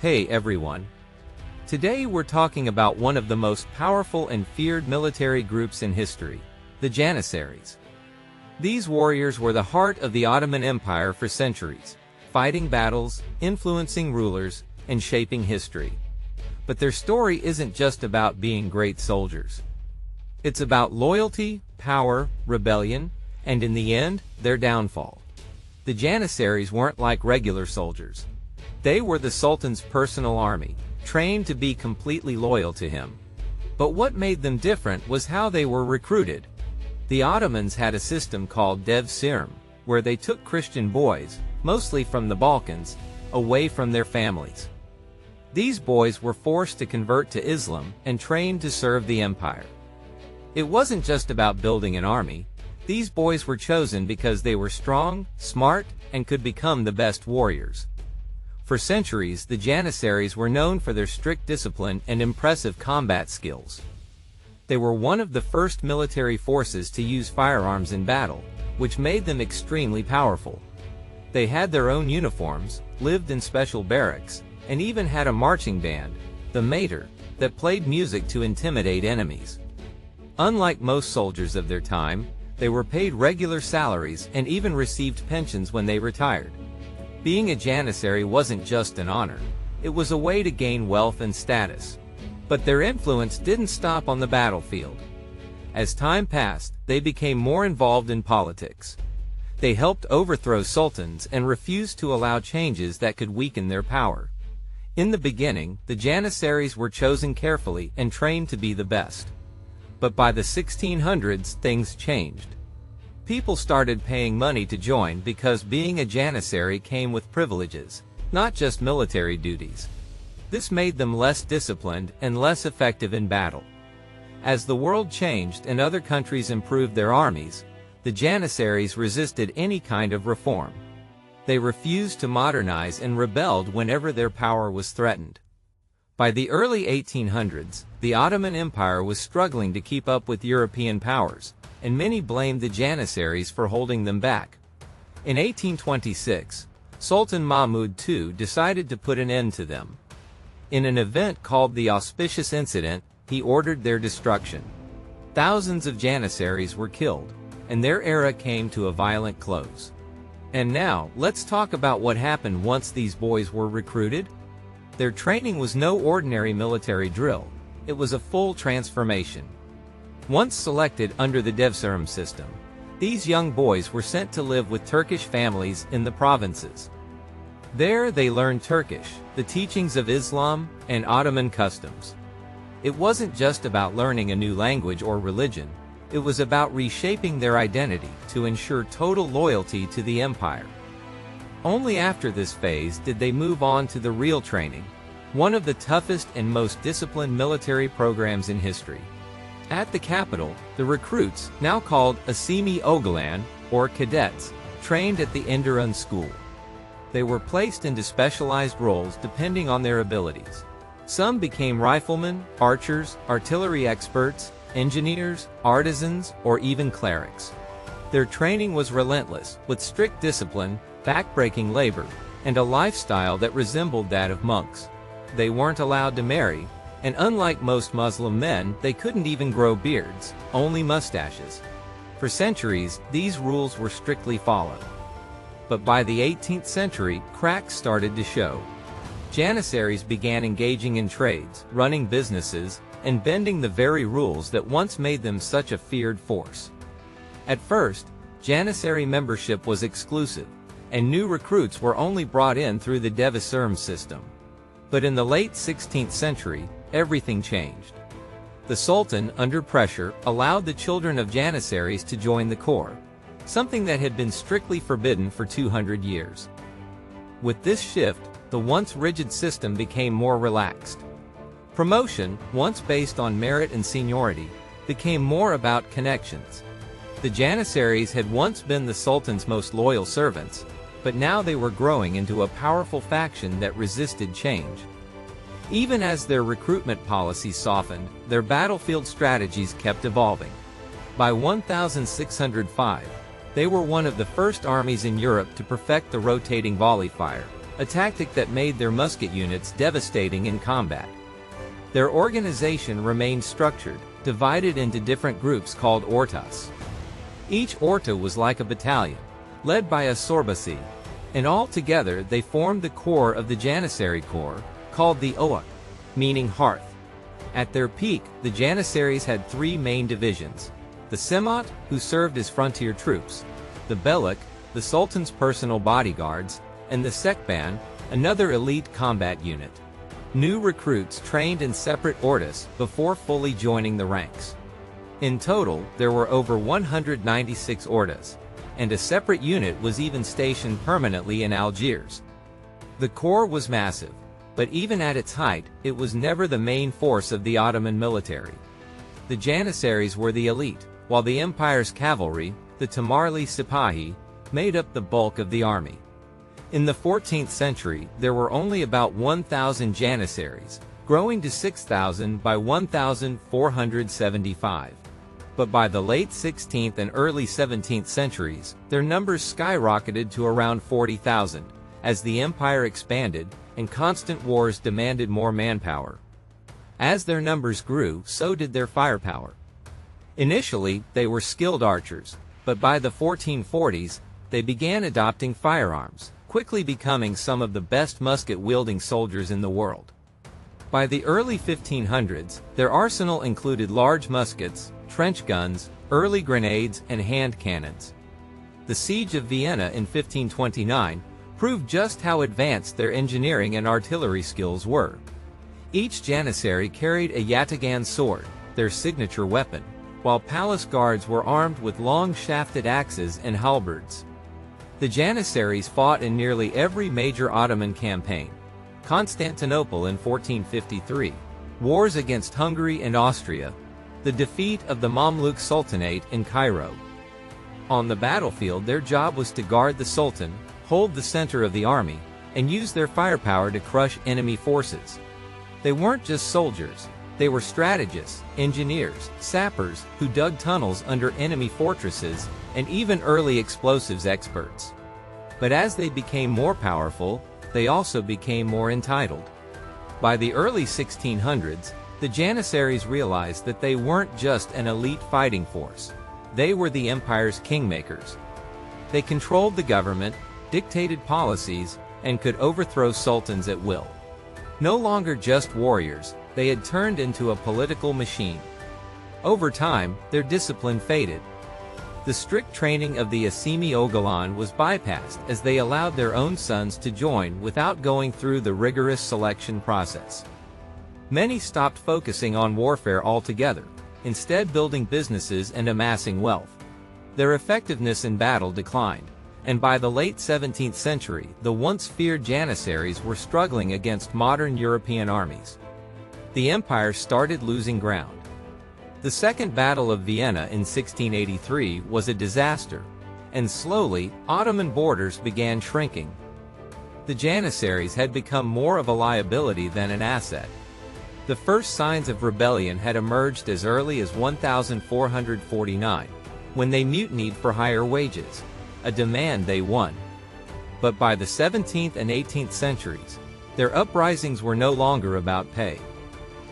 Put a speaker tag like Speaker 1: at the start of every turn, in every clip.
Speaker 1: Hey everyone. Today we're talking about one of the most powerful and feared military groups in history, the Janissaries. These warriors were the heart of the Ottoman Empire for centuries, fighting battles, influencing rulers, and shaping history. But their story isn't just about being great soldiers. It's about loyalty, power, rebellion, and in the end, their downfall. The Janissaries weren't like regular soldiers. They were the Sultan's personal army, trained to be completely loyal to him. But what made them different was how they were recruited. The Ottomans had a system called devşirme, where they took Christian boys, mostly from the Balkans, away from their families. These boys were forced to convert to Islam and trained to serve the empire. It wasn't just about building an army. These boys were chosen because they were strong, smart, and could become the best warriors. For centuries, the Janissaries were known for their strict discipline and impressive combat skills. They were one of the first military forces to use firearms in battle, which made them extremely powerful. They had their own uniforms, lived in special barracks, and even had a marching band, the mater, that played music to intimidate enemies. Unlike most soldiers of their time, they were paid regular salaries and even received pensions when they retired. Being a Janissary wasn't just an honor, it was a way to gain wealth and status. But their influence didn't stop on the battlefield. As time passed, they became more involved in politics. They helped overthrow sultans and refused to allow changes that could weaken their power. In the beginning, the Janissaries were chosen carefully and trained to be the best. But by the 1600s, things changed. People started paying money to join because being a Janissary came with privileges, not just military duties. This made them less disciplined and less effective in battle. As the world changed and other countries improved their armies, the Janissaries resisted any kind of reform. They refused to modernize and rebelled whenever their power was threatened. By the early 1800s, the Ottoman Empire was struggling to keep up with European powers, and many blamed the Janissaries for holding them back. In 1826, Sultan Mahmud II decided to put an end to them. In an event called the Auspicious Incident, he ordered their destruction. Thousands of Janissaries were killed, and their era came to a violent close. And now, let's talk about what happened once these boys were recruited. Their training was no ordinary military drill, it was a full transformation. Once selected under the devşirme system, these young boys were sent to live with Turkish families in the provinces. There they learned Turkish, the teachings of Islam, and Ottoman customs. It wasn't just about learning a new language or religion, it was about reshaping their identity to ensure total loyalty to the empire. Only after this phase did they move on to the real training, one of the toughest and most disciplined military programs in history. At the capital, the recruits, now called Asimi Ogalan, or cadets, trained at the Enderun school. They were placed into specialized roles depending on their abilities. Some became riflemen, archers, artillery experts, engineers, artisans, or even clerics. Their training was relentless, with strict discipline, back-breaking labor, and a lifestyle that resembled that of monks. They weren't allowed to marry, and unlike most Muslim men, they couldn't even grow beards, only mustaches. For centuries, these rules were strictly followed. But by the 18th century, cracks started to show. Janissaries began engaging in trades, running businesses, and bending the very rules that once made them such a feared force. At first, Janissary membership was exclusive, and new recruits were only brought in through the devşirme system. But in the late 16th century, everything changed. The Sultan, under pressure, allowed the children of Janissaries to join the corps, something that had been strictly forbidden for 200 years. With this shift, the once rigid system became more relaxed. Promotion, once based on merit and seniority, became more about connections. The Janissaries had once been the Sultan's most loyal servants, but now they were growing into a powerful faction that resisted change. Even as their recruitment policies softened, their battlefield strategies kept evolving. By 1605, they were one of the first armies in Europe to perfect the rotating volley fire, a tactic that made their musket units devastating in combat. Their organization remained structured, divided into different groups called ortas. Each orta was like a battalion, led by a sorbasi, and all together they formed the core of the Janissary Corps, called the Oak, meaning hearth. At their peak, the Janissaries had three main divisions: the Semat, who served as frontier troops, the Belek, the Sultan's personal bodyguards, and the Sekban, another elite combat unit. New recruits trained in separate ordas before fully joining the ranks. In total, there were over 196 ordas, and a separate unit was even stationed permanently in Algiers. The corps was massive, but even at its height, it was never the main force of the Ottoman military. The Janissaries were the elite, while the empire's cavalry, the Tamarli Sipahi, made up the bulk of the army. In the 14th century, there were only about 1,000 Janissaries, growing to 6,000 by 1475. But by the late 16th and early 17th centuries, their numbers skyrocketed to around 40,000, as the empire expanded and constant wars demanded more manpower. As their numbers grew, so did their firepower. Initially, they were skilled archers, but by the 1440s, they began adopting firearms, quickly becoming some of the best musket-wielding soldiers in the world. By the early 1500s, their arsenal included large muskets, trench guns, early grenades, and hand cannons. The Siege of Vienna in 1529 proved just how advanced their engineering and artillery skills were. Each Janissary carried a yataghan sword, their signature weapon, while palace guards were armed with long shafted axes and halberds. The Janissaries fought in nearly every major Ottoman campaign: Constantinople in 1453, wars against Hungary and Austria, the defeat of the Mamluk Sultanate in Cairo. On the battlefield, their job was to guard the Sultan, hold the center of the army, and use their firepower to crush enemy forces. They weren't just soldiers, they were strategists, engineers, sappers who dug tunnels under enemy fortresses, and even early explosives experts. But as they became more powerful, they also became more entitled. By the early 1600s, the Janissaries realized that they weren't just an elite fighting force. They were the empire's kingmakers. They controlled the government, dictated policies, and could overthrow sultans at will. No longer just warriors, they had turned into a political machine. Over time, their discipline faded. The strict training of the Asimi Ogalan was bypassed as they allowed their own sons to join without going through the rigorous selection process. Many stopped focusing on warfare altogether, instead building businesses and amassing wealth. Their effectiveness in battle declined, and by the late 17th century, the once feared Janissaries were struggling against modern European armies. The empire started losing ground. The Second Battle of Vienna in 1683 was a disaster, and slowly, Ottoman borders began shrinking. The Janissaries had become more of a liability than an asset. The first signs of rebellion had emerged as early as 1449, when they mutinied for higher wages, a demand they won. But by the 17th and 18th centuries, their uprisings were no longer about pay.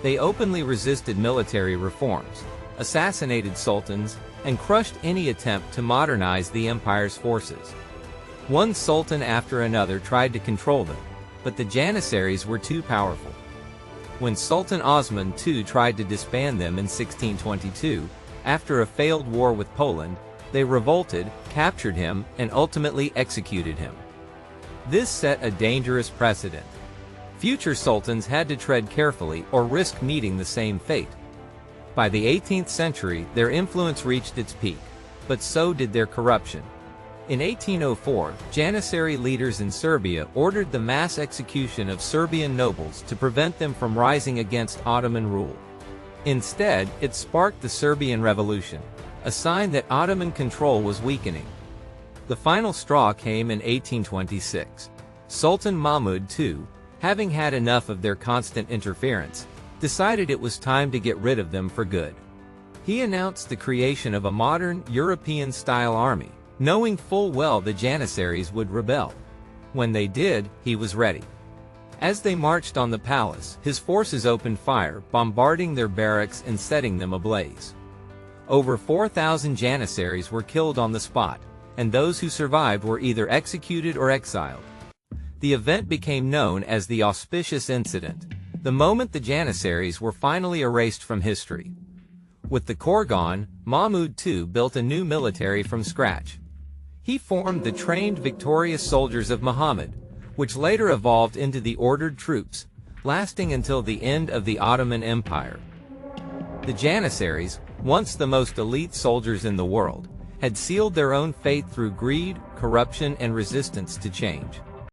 Speaker 1: They openly resisted military reforms, assassinated sultans, and crushed any attempt to modernize the empire's forces. One sultan after another tried to control them, but the Janissaries were too powerful. When Sultan Osman II tried to disband them in 1622, after a failed war with Poland, they revolted, captured him, and ultimately executed him. This set a dangerous precedent. Future sultans had to tread carefully or risk meeting the same fate. By the 18th century, their influence reached its peak, but so did their corruption. In 1804, Janissary leaders in Serbia ordered the mass execution of Serbian nobles to prevent them from rising against Ottoman rule. Instead, it sparked the Serbian Revolution, a sign that Ottoman control was weakening. The final straw came in 1826. Sultan Mahmud II, having had enough of their constant interference, decided it was time to get rid of them for good. He announced the creation of a modern, European-style army, knowing full well the Janissaries would rebel. When they did, he was ready. As they marched on the palace, his forces opened fire, bombarding their barracks and setting them ablaze. Over 4,000 Janissaries were killed on the spot, and those who survived were either executed or exiled. The event became known as the Auspicious Incident, the moment the Janissaries were finally erased from history. With the core gone, Mahmud II built a new military from scratch. He formed the trained victorious soldiers of Muhammad, which later evolved into the ordered troops, lasting until the end of the Ottoman Empire. The Janissaries, once the most elite soldiers in the world, had sealed their own fate through greed, corruption, and resistance to change.